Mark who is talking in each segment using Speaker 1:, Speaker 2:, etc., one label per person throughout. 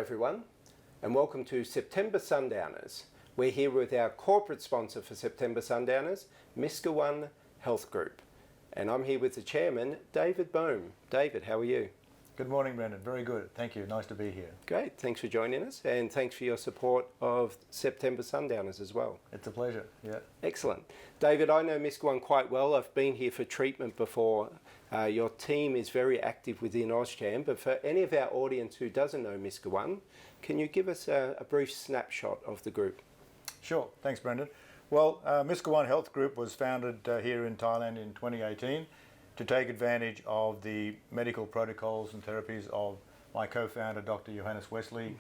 Speaker 1: everyone, and welcome to September Sundowners. We're here with our corporate sponsor for September Sundowners, Miskawaan Health Group. And I'm here with the chairman, David Bohm. David, how are you?
Speaker 2: Good morning, Brendan. Very good. Thank you. Nice to be here.
Speaker 1: Great. Thanks for joining us, and thanks for your support of September Sundowners as well.
Speaker 2: It's a pleasure. Yeah.
Speaker 1: Excellent. David, I know Miskawaan quite well. I've been here for treatment before. Your team is very active within AustCham, but for any of our audience who doesn't know Miskawaan, can you give us a brief snapshot of the group?
Speaker 2: Sure. Thanks, Brendan. Well, Miskawaan Health Group was founded here in Thailand in 2018 to take advantage of the medical protocols and therapies of my co-founder, Dr. Johannes Wesley,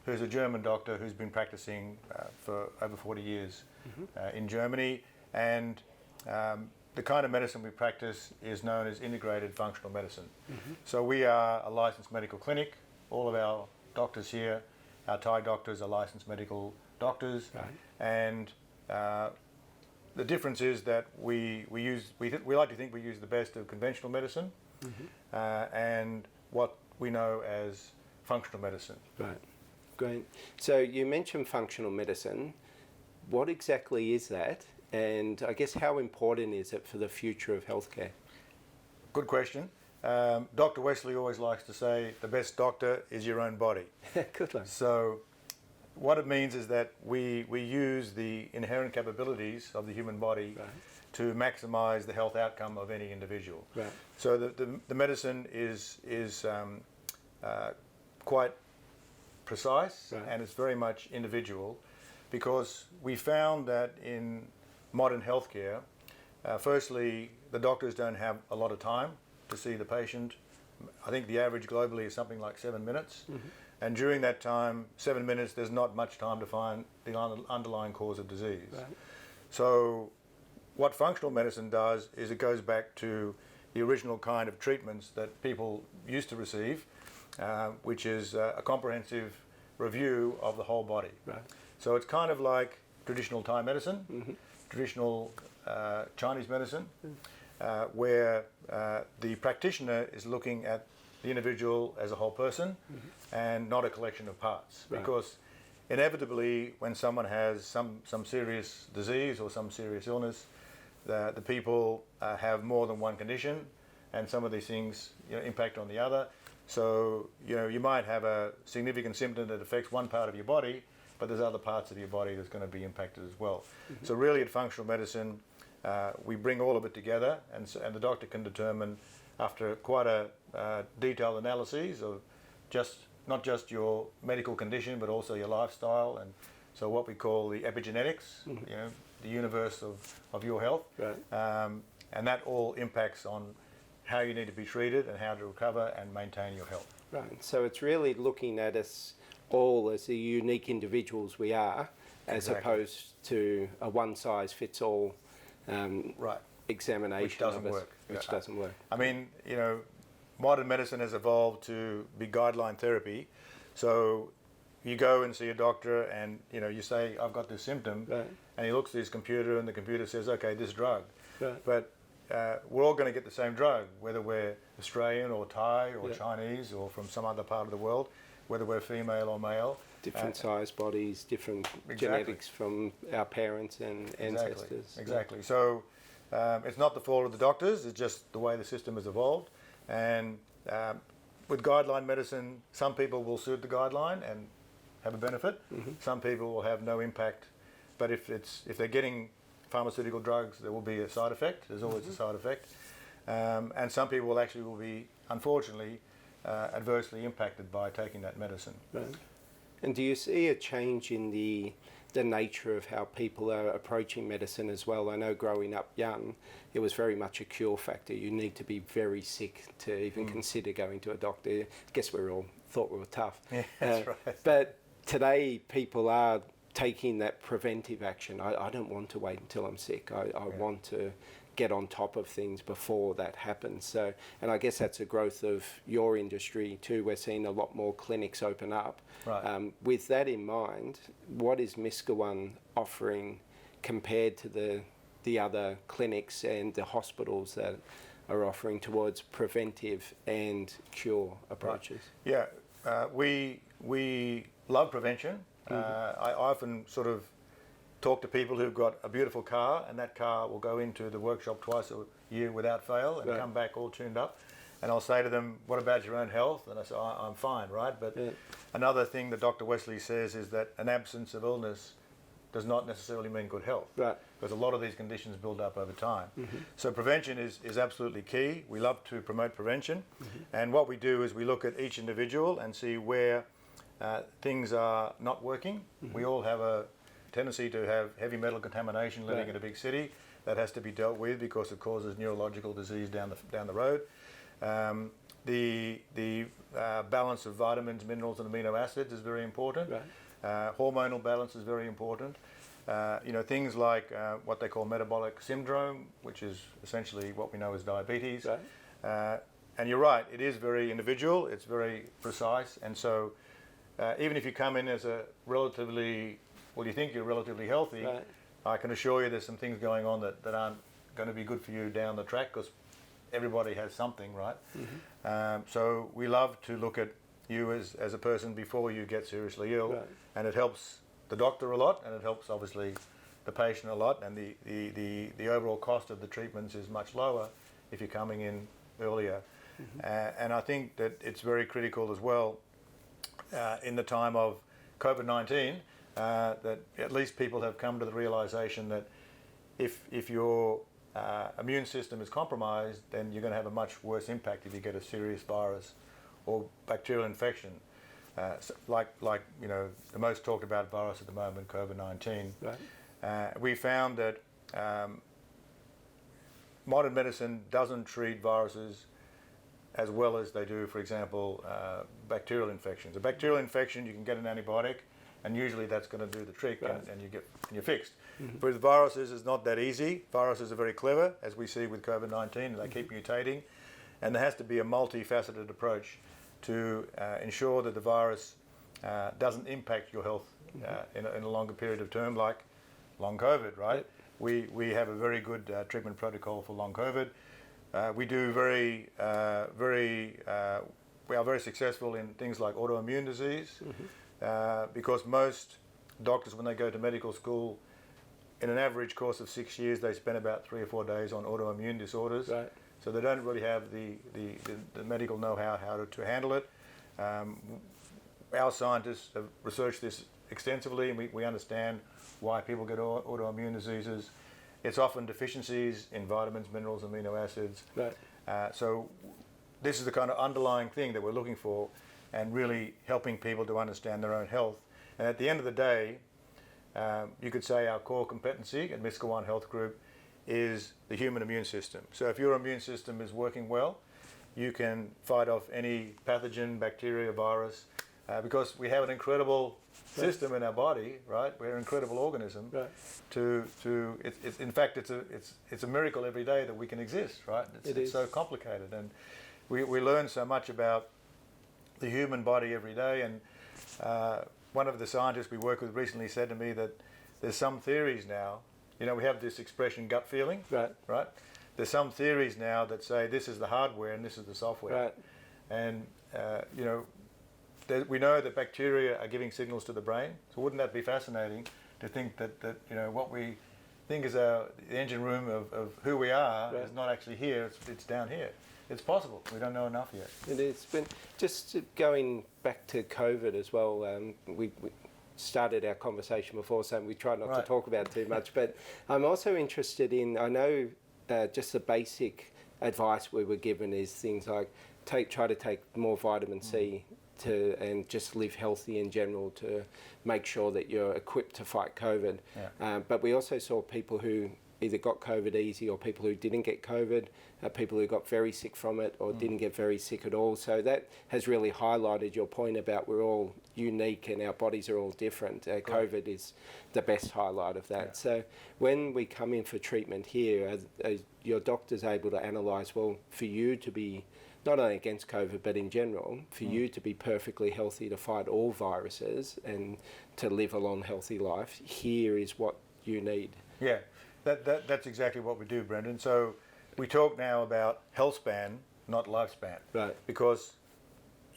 Speaker 2: who's a German doctor who's been practicing for over 40 years in Germany. And the kind of medicine we practice is known as integrated functional medicine. So we are a licensed medical clinic. All of our doctors here, our Thai doctors, are licensed medical doctors.
Speaker 1: Right.
Speaker 2: And the difference is that we like to think we use the best of conventional medicine and what we know as functional medicine.
Speaker 1: Right, great. So you mentioned functional medicine. What exactly is that? And I guess how important is it for the future of healthcare?
Speaker 2: Good question. Dr. Wesley always likes to say the best doctor is your own body.
Speaker 1: Good one.
Speaker 2: So what it means is that we use the inherent capabilities of the human body to maximize the health outcome of any individual.
Speaker 1: Right.
Speaker 2: So the medicine is quite precise and it's very much individual, because we found that in modern healthcare, firstly, the doctors don't have a lot of time to see the patient. I think the average globally is something like 7 minutes. And during that time, 7 minutes, there's not much time to find the underlying cause of disease.
Speaker 1: Right.
Speaker 2: So what functional medicine does is it goes back to the original kind of treatments that people used to receive, which is a comprehensive review of the whole body.
Speaker 1: Right.
Speaker 2: So it's kind of like traditional Thai medicine, traditional Chinese medicine, where the practitioner is looking at the individual as a whole person and not a collection of parts.
Speaker 1: Right.
Speaker 2: Because inevitably, when someone has some serious disease or some serious illness, the people have more than one condition, and some of these things impact on the other. So you might have a significant symptom that affects one part of your body, but there's other parts of your body that's going to be impacted as well. So really at functional medicine, we bring all of it together, and the doctor can determine, after quite a detailed analysis of not just your medical condition, but also your lifestyle, and so what we call the epigenetics, the universe of your health.
Speaker 1: Right.
Speaker 2: And that all impacts on how you need to be treated and how to recover and maintain your health.
Speaker 1: Right. So it's really looking at us all as the unique individuals we are, as opposed to a one-size-fits-all examination
Speaker 2: Which doesn't
Speaker 1: of us,
Speaker 2: work.
Speaker 1: which doesn't work.
Speaker 2: I mean, modern medicine has evolved to be guideline therapy. So you go and see a doctor and, you say, I've got this symptom, and he looks at his computer and the computer says, okay, this drug.
Speaker 1: Right.
Speaker 2: But we're all going to get the same drug, whether we're Australian or Thai or Chinese or from some other part of the world, whether we're female or male.
Speaker 1: Different size bodies, different genetics from our parents and ancestors.
Speaker 2: Exactly. So it's not the fault of the doctors, it's just the way the system has evolved. And with guideline medicine, some people will suit the guideline and have a benefit. Some people will have no impact. But if they're getting pharmaceutical drugs, there will be a side effect. There's always a side effect. And some people will be, unfortunately, adversely impacted by taking that medicine.
Speaker 1: Right. And do you see a change in the nature of how people are approaching medicine as well? I know growing up young, it was very much a cure factor. You need to be very sick to even consider going to a doctor. I guess we all thought we were tough.
Speaker 2: Yeah, that's right.
Speaker 1: But today people are taking that preventive action. I don't want to wait until I'm sick. I want to get on top of things before that happens. So, and I guess that's a growth of your industry too. We're seeing a lot more clinics open up.
Speaker 2: Right.
Speaker 1: With that in mind, what is Miskawaan offering compared to the other clinics and the hospitals that are offering towards preventive and cure approaches?
Speaker 2: Right. Yeah, we love prevention. I often sort of talk to people who've got a beautiful car, and that car will go into the workshop twice a year without fail and come back all tuned up. And I'll say to them, what about your own health? And I say, I'm fine, right? But another thing that Dr. Wesley says is that an absence of illness does not necessarily mean good health.
Speaker 1: Right.
Speaker 2: Because a lot of these conditions build up over time. So prevention is absolutely key. We love to promote prevention. And what we do is we look at each individual and see where things are not working. We all have a tendency to have heavy metal contamination living in a big city. That has to be dealt with because it causes neurological disease down the road. The balance of vitamins, minerals and amino acids is very important. Hormonal balance is very important. Things like what they call metabolic syndrome, which is essentially what we know as diabetes. And you're right, it is very individual, it's very precise. And so even if you come in as a relatively, well, you think you're relatively healthy, I can assure you there's some things going on that aren't going to be good for you down the track, because everybody has something, right? So we love to look at you as a person before you get seriously ill, and it helps the doctor a lot, and it helps obviously the patient a lot, and the overall cost of the treatments is much lower if you're coming in earlier. And I think that it's very critical as well in the time of COVID-19 that at least people have come to the realization that if your immune system is compromised, then you're going to have a much worse impact if you get a serious virus or bacterial infection, like the most talked about virus at the moment, COVID-19. We found that modern medicine doesn't treat viruses as well as they do, for example, bacterial infections. A bacterial infection, you can get an antibiotic, and usually that's going to do the trick, and you're fixed. With viruses, it's not that easy. Viruses are very clever, as we see with COVID-19, and they keep mutating. And there has to be a multifaceted approach to ensure that the virus doesn't impact your health in a longer period of term, like long COVID, right? We have a very good treatment protocol for long COVID. We are very successful in things like autoimmune disease, because most doctors, when they go to medical school, in an average course of 6 years, they spend about 3 or 4 days on autoimmune disorders. So they don't really have the medical know-how to handle it. Our scientists have researched this extensively, and we understand why people get autoimmune diseases. It's often deficiencies in vitamins, minerals, amino acids. So this is the kind of underlying thing that we're looking for, and really helping people to understand their own health. And at the end of the day, you could say our core competency at Miskawaan Health Group is the human immune system. So if your immune system is working well, you can fight off any pathogen, bacteria, virus, because we have an incredible system in our body, right? We're an incredible organism. In fact, it's a miracle every day that we can exist, right? It's so complicated, and we learn so much about the human body every day. And one of the scientists we work with recently said to me that there's some theories now. We have this expression, gut feeling, right? There's some theories now that say this is the hardware and this is the software. And we know that bacteria are giving signals to the brain. So wouldn't that be fascinating to think that what we think is the engine room of who we are is not actually here, it's down here. It's possible. We don't know enough yet.
Speaker 1: It is. But just going back to COVID as well, we started our conversation before saying we try not to talk about too much, but I'm also interested in, I know just the basic advice we were given is things like try to take more vitamin C and just live healthy in general to make sure that you're equipped to fight COVID. But we also saw people who either got COVID easy, or people who didn't get COVID, people who got very sick from it or didn't get very sick at all. So that has really highlighted your point about we're all unique and our bodies are all different. COVID is the best highlight of that. So when we come in for treatment here, are your doctors able to analyse, well, for you to be not only against COVID, but in general, for you to be perfectly healthy to fight all viruses and to live a long, healthy life, here is what you need.
Speaker 2: Yeah, that's exactly what we do, Brendan. So we talk now about health span, not lifespan. Because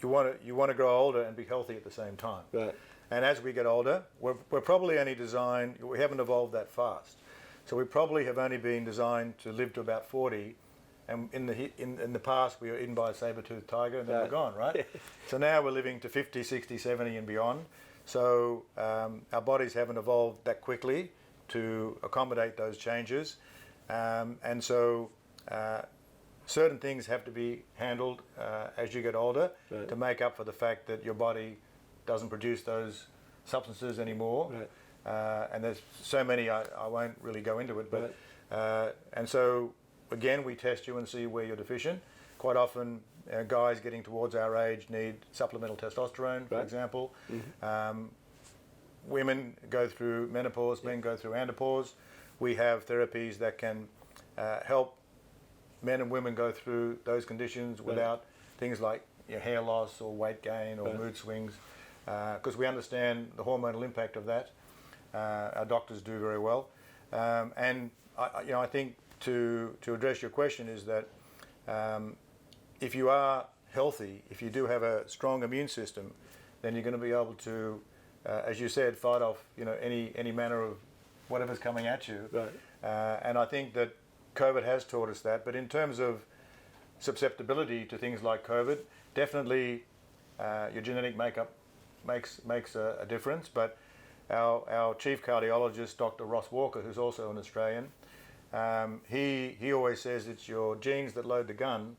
Speaker 2: you want to grow older and be healthy at the same time.
Speaker 1: Right.
Speaker 2: And as we get older, we're probably only designed, we haven't evolved that fast. So we probably have only been designed to live to about 40. And in the past, we were eaten by a saber-toothed tiger and then we're gone, right? So now we're living to 50, 60, 70 and beyond. So our bodies haven't evolved that quickly to accommodate those changes. And so certain things have to be handled as you get older to make up for the fact that your body doesn't produce those substances anymore. And there's so many, I won't really go into it, but and so again, we test you and see where you're deficient. Quite often, guys getting towards our age need supplemental testosterone, for example. Women go through menopause, men go through andropause. We have therapies that can help men and women go through those conditions without things like hair loss or weight gain or mood swings, because we understand the hormonal impact of that. Our doctors do very well, and I think to address your question is that if you are healthy, if you do have a strong immune system, then you're going to be able to, as you said, fight off any manner of whatever's coming at you. And I think that COVID has taught us that. But in terms of susceptibility to things like COVID, definitely your genetic makeup makes a difference. But our chief cardiologist, Dr. Ross Walker, who's also an Australian, he always says it's your genes that load the gun,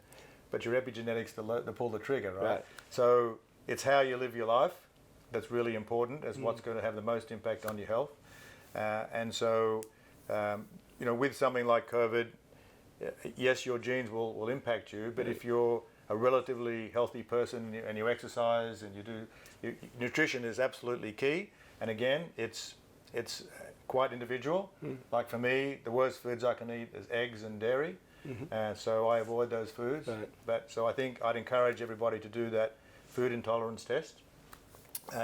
Speaker 2: but your epigenetics that pull the trigger, right? So it's how you live your life that's really important as what's going to have the most impact on your health. And so, with something like COVID, yes, your genes will impact you, but if you're a relatively healthy person and you exercise and nutrition is absolutely key. And again, it's quite individual. Like for me, the worst foods I can eat is eggs and dairy, so I avoid those foods. But so I think I'd encourage everybody to do that food intolerance test.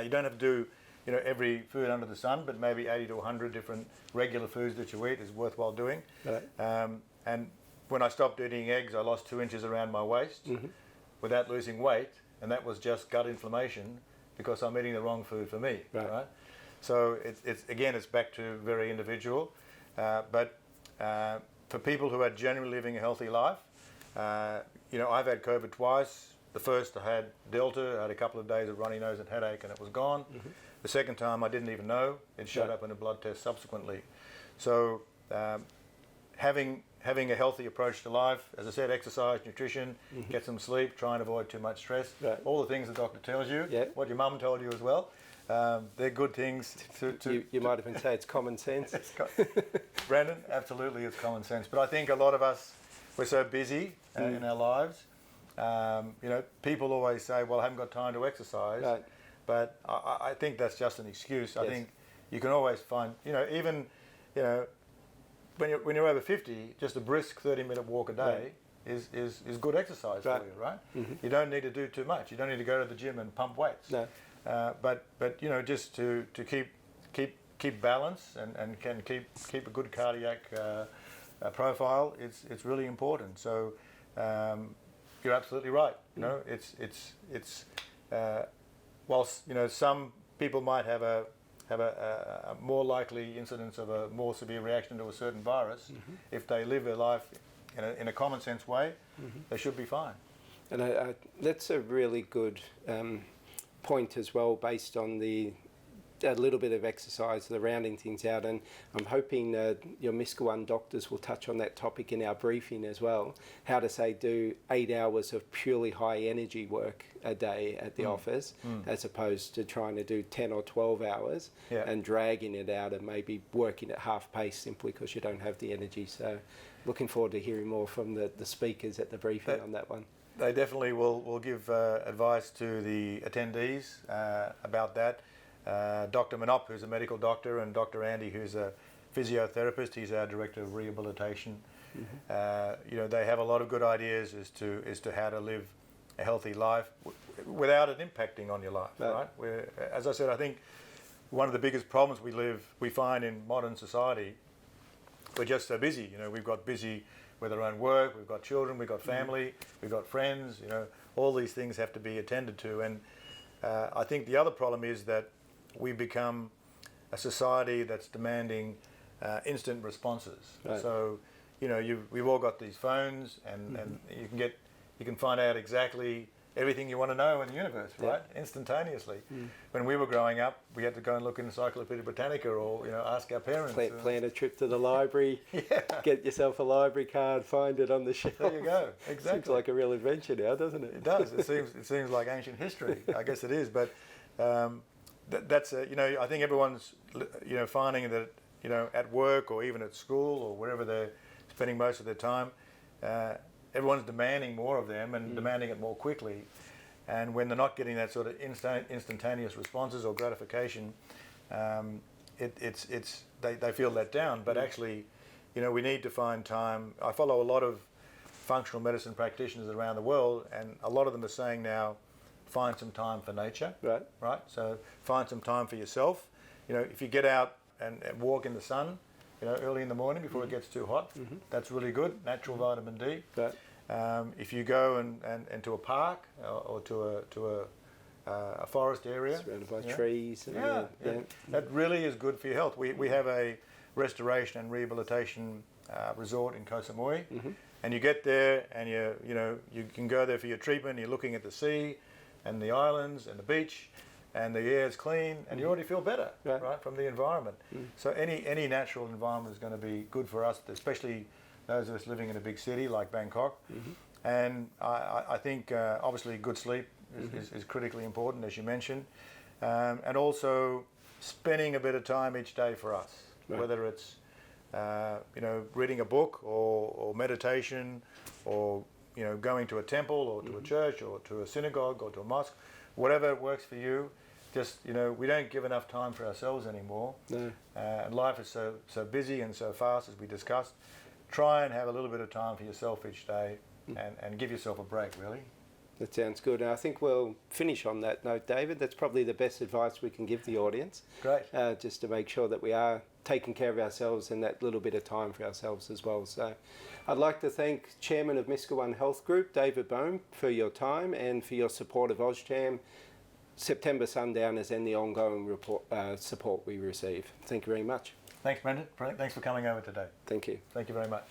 Speaker 2: You don't have to do every food under the sun, but maybe 80 to 100 different regular foods that you eat is worthwhile doing. And when I stopped eating eggs, I lost 2 inches around my waist without losing weight, and that was just gut inflammation because I'm eating the wrong food for me. Right? So it's back to very individual. But for people who are generally living a healthy life, I've had COVID twice. The first I had Delta, I had a couple of days of runny nose and headache, and it was gone. The second time I didn't even know. It showed up in a blood test subsequently. So having a healthy approach to life, as I said, exercise, nutrition, get some sleep, try and avoid too much stress. All the things the doctor tells you, what your mum told you as well. They're good things
Speaker 1: you might even say it's common sense.
Speaker 2: Brandon, absolutely it's common sense. But I think a lot of us, we're so busy in our lives. People always say, well, I haven't got time to exercise. But I think that's just an excuse. I think you can always find, even when you're over 50, just a brisk 30-minute walk a day is good exercise for you, right? You don't need to do too much. You don't need to go to the gym and pump weights. But just to keep balance and can keep a good cardiac profile, it's really important. So you're absolutely right. It's whilst some people might have a more likely incidence of a more severe reaction to a certain virus, if they live their life in a common sense way, they should be fine.
Speaker 1: And that's a really good point as well, based on a little bit of exercise, the rounding things out, and I'm hoping your Miskawaan doctors will touch on that topic in our briefing as well. How to do 8 hours of purely high energy work a day at the office, as opposed to trying to do 10 or 12 hours and dragging it out and maybe working at half pace simply because you don't have the energy. So looking forward to hearing more from the speakers at the briefing on that one.
Speaker 2: They definitely will give advice to the attendees about that. Dr. Manop, who's a medical doctor, and Dr. Andy, who's a physiotherapist, he's our director of rehabilitation. They have a lot of good ideas as to how to live a healthy life without it impacting on your life. Right? As I said, I think one of the biggest problems we find in modern society, we're just so busy. We've got busy with our own work. We've got children, we've got family, we've got friends. You know, all these things have to be attended to. And I think the other problem is that we become a society that's demanding instant responses.
Speaker 1: Right.
Speaker 2: So, you know, we've all got these phones, and you can find out exactly everything you want to know in the universe, right? Instantaneously. When we were growing up, we had to go and look in Encyclopedia Britannica, or ask our parents.
Speaker 1: Plan a trip to the library. Get yourself a library card. Find it on the shelf.
Speaker 2: There you go. Exactly.
Speaker 1: Seems like a real adventure now, doesn't it?
Speaker 2: It does. It seems like ancient history. I guess it is, but that's I think everyone's finding that at work or even at school or wherever they're spending most of their time. Everyone's demanding more of them and demanding it more quickly, and when they're not getting that sort of instantaneous responses or gratification, they feel let down. But actually, we need to find time. I follow a lot of functional medicine practitioners around the world, and a lot of them are saying now, find some time for nature. Right. So find some time for yourself. If you get out and walk in the sun, early in the morning before it gets too hot. That's really good, natural vitamin D. If you go and to a park or to a forest area.
Speaker 1: Surrounded by trees. And
Speaker 2: that really is good for your health. We have a restoration and rehabilitation resort in Koh Samui, and you get there and you can go there for your treatment. You're looking at the sea and the islands and the beach, and the air is clean, and you already feel better, right, from the environment. So any natural environment is going to be good for us, especially those of us living in a big city like Bangkok. And I think obviously good sleep is critically important, as you mentioned, and also spending a bit of time each day for us, whether it's reading a book or meditation, or going to a temple or to a church or to a synagogue or to a mosque, whatever works for you. Just, we don't give enough time for ourselves anymore. And life is so busy and so fast, as we discussed. Try and have a little bit of time for yourself each day and give yourself a break, really.
Speaker 1: That sounds good. And I think we'll finish on that note, David. That's probably the best advice we can give the audience.
Speaker 2: Great.
Speaker 1: Just to make sure that we are taking care of ourselves and that little bit of time for ourselves as well. So I'd like to thank Chairman of Miskawaan Health Group, David Bohm, for your time and for your support of AustCham, September Sundowners, and the ongoing support we receive. Thank you very much.
Speaker 2: Thanks, Brendan. Thanks for coming over today.
Speaker 1: Thank you.
Speaker 2: Thank you very much.